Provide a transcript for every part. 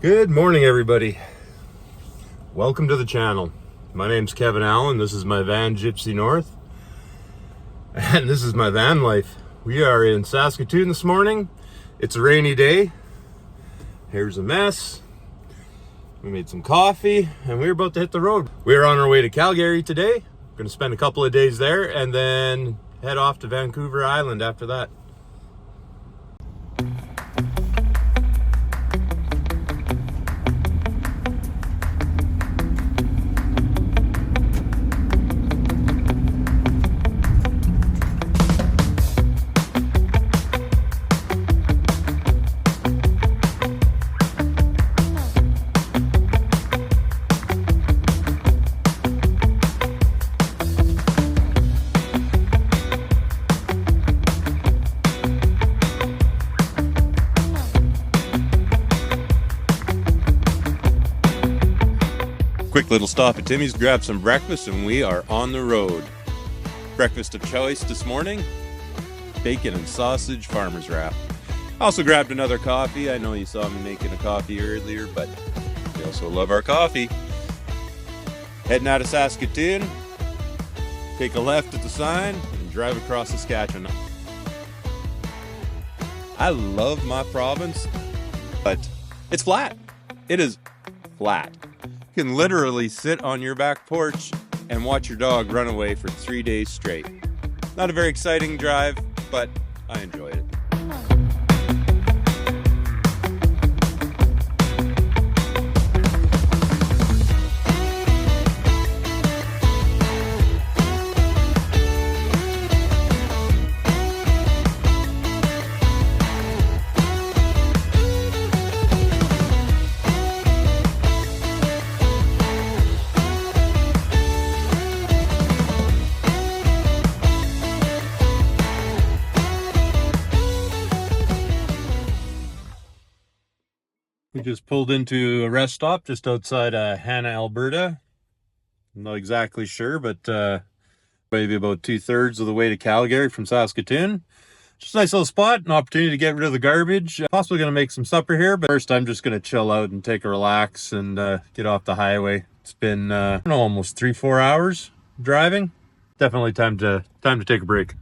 Good morning, everybody. Welcome to the channel. My name's Kevin Allen. This is my van Gypsy North, and this is my van life. We are in Saskatoon this morning. It's a rainy day. Here's a mess. We made some coffee and we're about to hit the road. We're on our way to Calgary today. We're going to spend a couple of days there and then head off to Vancouver Island after that. Quick little stop at Timmy's, grab some breakfast, and we are on the road. Breakfast of choice this morning, bacon and sausage farmer's wrap. I also grabbed another coffee. I know you saw me making a coffee earlier, but we also love our coffee. Heading out of Saskatoon, take a left at the sign and drive across Saskatchewan. I love my province, but it's flat. It is flat. You can literally sit on your back porch and watch your dog run away for 3 days straight. Not a very exciting drive, but I enjoyed it. We just pulled into a rest stop just outside Hanna, Alberta. I'm not exactly sure, but maybe about 2/3 of the way to Calgary from Saskatoon. Just a nice little spot, an opportunity to get rid of the garbage. Possibly going to make some supper here, but first I'm just going to chill out and take a relax and get off the highway. It's been I don't know, almost 3-4 hours driving. Definitely time to take a break.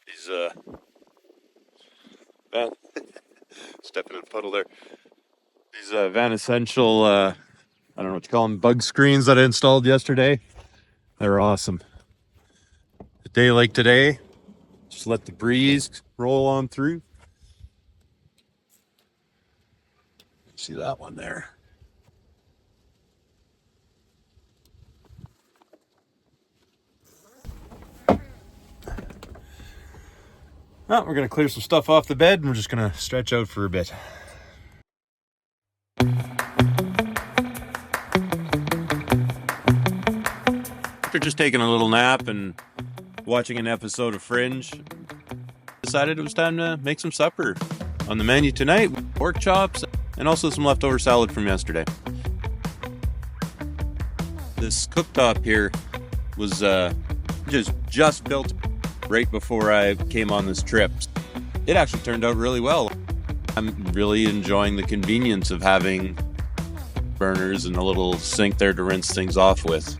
These stepping in a puddle there. These Van Essential, I don't know what you call them, bug screens that I installed yesterday. They're awesome. A day like today, just let the breeze roll on through. See that one there? Oh, we're going to clear some stuff off the bed and we're just going to stretch out for a bit. After just taking a little nap and watching an episode of Fringe, decided it was time to make some supper. On the menu tonight, pork chops and also some leftover salad from yesterday. This cooktop here was just built right before I came on this trip. It actually turned out really well. I'm really enjoying the convenience of having burners and a little sink there to rinse things off with.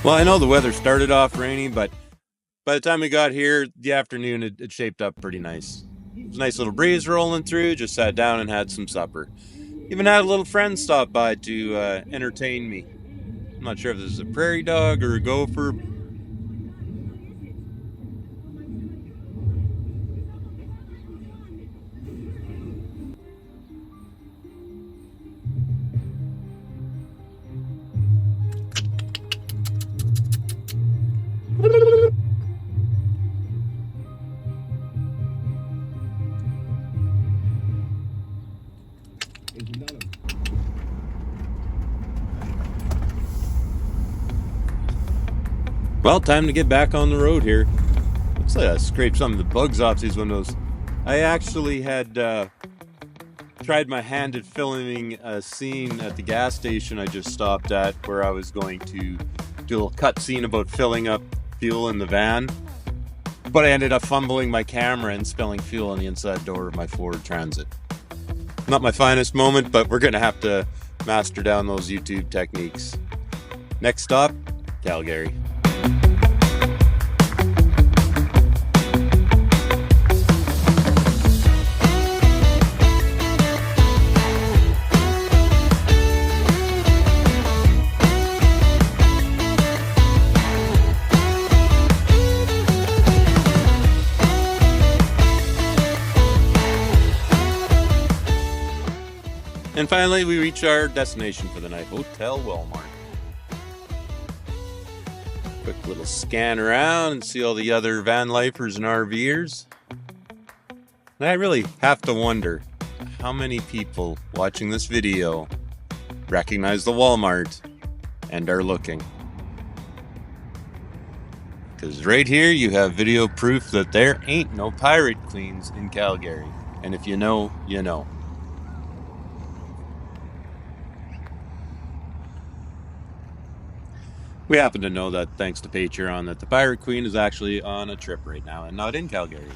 Well, I know the weather started off rainy, but by the time we got here, the afternoon, it shaped up pretty nice. There's a nice little breeze rolling through. Just sat down and had some supper. Even had a little friend stop by to entertain me. I'm not sure if this is a prairie dog or a gopher. Well, time to get back on the road here. Looks like I scraped some of the bugs off these windows. I actually had tried my hand at filming a scene at the gas station I just stopped at, where I was going to do a little cut scene about filling up fuel in the van. But I ended up fumbling my camera and spilling fuel on the inside door of my Ford Transit. Not my finest moment, but we're going to have to master down those YouTube techniques. Next stop, Calgary. And finally, we reach our destination for the night, Hotel Walmart. Quick little scan around and see all the other van lifers and RVers. And I really have to wonder how many people watching this video recognize the Walmart and are looking. Because right here you have video proof that there ain't no pirate queens in Calgary. And if you know, you know. We happen to know that, thanks to Patreon, that the Pirate Queen is actually on a trip right now and not in Calgary.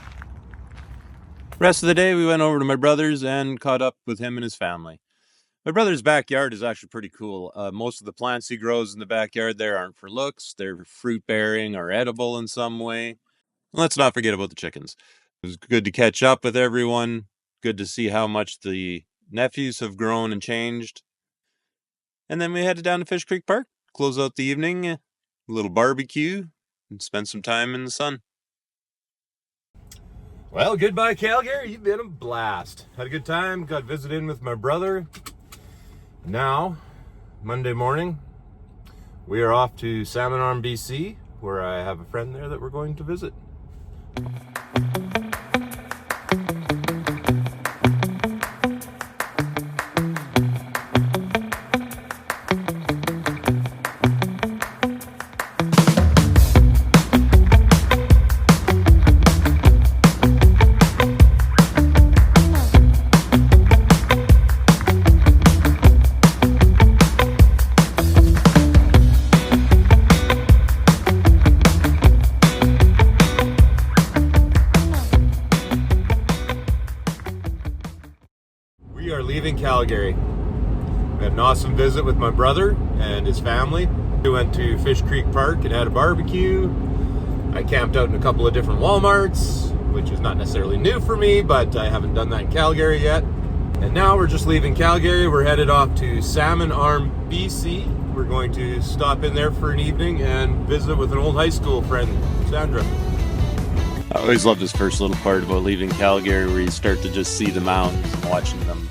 Rest of the day, we went over to my brother's and caught up with him and his family. My brother's backyard is actually pretty cool. Most of the plants he grows in the backyard there aren't for looks. They're fruit-bearing or edible in some way. Let's not forget about the chickens. It was good to catch up with everyone. Good to see how much the nephews have grown and changed. And then we headed down to Fish Creek Park. Close out the evening, a little barbecue, and spend some time in the sun. Well, goodbye, Calgary. You've been a blast. Had a good time. Got visited in with my brother. Now, Monday morning, we are off to Salmon Arm BC, where I have a friend there that we're going to visit. We are leaving Calgary. We had an awesome visit with my brother and his family. We went to Fish Creek Park and had a barbecue. I camped out in a couple of different Walmarts, which is not necessarily new for me, but I haven't done that in Calgary yet. And now we're just leaving Calgary. We're headed off to Salmon Arm BC. We're going to stop in there for an evening and visit with an old high school friend, Sandra. I always love this first little part about leaving Calgary, where you start to just see the mountains and watching them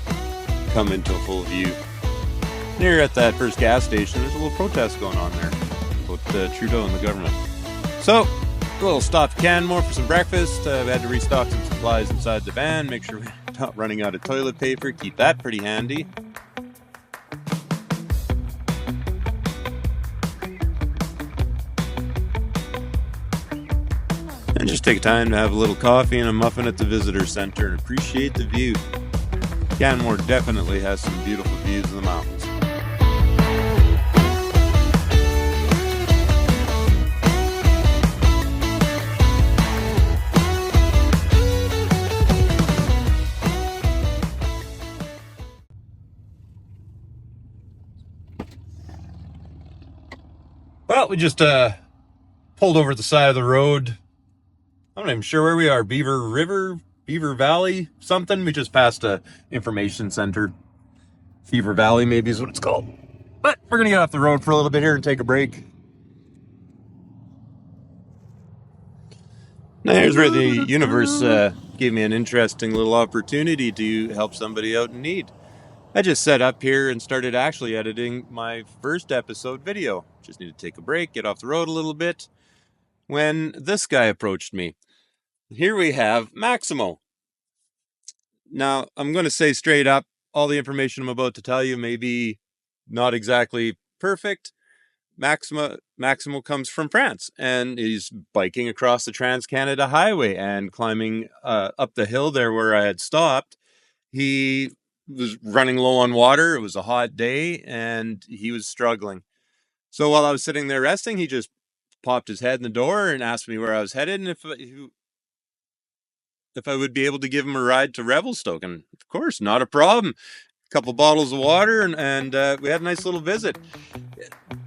come into full view. Near at that first gas station, there's a little protest going on there about Trudeau and the government. So, a little stop at Canmore for some breakfast. We had to restock some supplies inside the van, make sure we're not running out of toilet paper, keep that pretty handy. And just take time to have a little coffee and a muffin at the visitor center and appreciate the view. Canmore definitely has some beautiful views of the mountains. Well, we just pulled over at the side of the road. I'm not even sure where we are. Beaver River, Beaver Valley something. We just passed a information center. Beaver Valley maybe is what it's called. But we're gonna get off the road for a little bit here and take a break. Now here's where the universe gave me an interesting little opportunity to help somebody out in need. I just set up here and started actually editing my first episode video. Just need to take a break, get off the road a little bit, when this guy approached me. Here we have Maximo. Now, I'm going to say straight up, all the information I'm about to tell you may be not exactly perfect. Maximo comes from France, and he's biking across the Trans-Canada Highway and climbing up the hill there where I had stopped. He was running low on water. It was a hot day, and he was struggling. So while I was sitting there resting, he just popped his head in the door and asked me where I was headed and if I would be able to give him a ride to Revelstoke. And of course, not a problem. A couple bottles of water, and we had a nice little visit.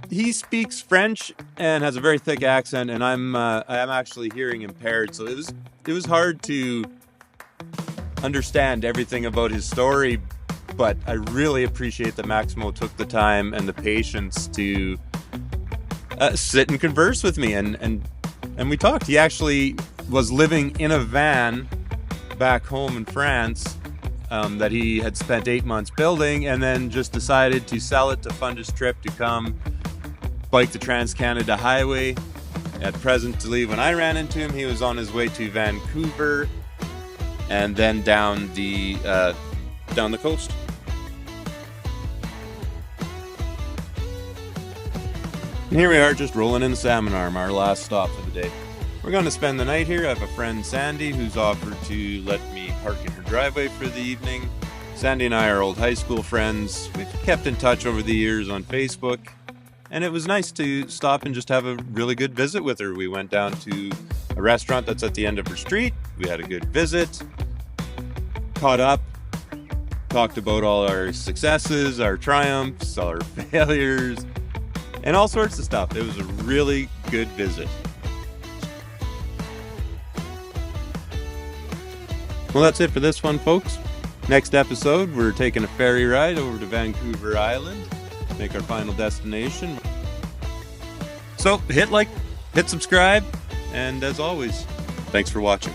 He speaks French and has a very thick accent, and I'm actually hearing impaired, so it was hard to understand everything about his story. But I really appreciate that Maximo took the time and the patience to sit and converse with me, and we talked. He actually was living in a van back home in France that he had spent 8 months building, and then just decided to sell it to fund his trip to come bike the Trans-Canada Highway. At presently, when I ran into him, he was on his way to Vancouver and then down the coast. And here we are, just rolling in the Salmon Arm, our last stop for the day. We're going to spend the night here. I have a friend, Sandy, who's offered to let me park in her driveway for the evening. Sandy and I are old high school friends. We've kept in touch over the years on Facebook, and it was nice to stop and just have a really good visit with her. We went down to a restaurant that's at the end of her street. We had a good visit, caught up, talked about all our successes, our triumphs, our failures, and all sorts of stuff. It was a really good visit. Well, that's it for this one, folks. Next episode, we're taking a ferry ride over to Vancouver Island, make our final destination. So hit like, hit subscribe, and as always, thanks for watching.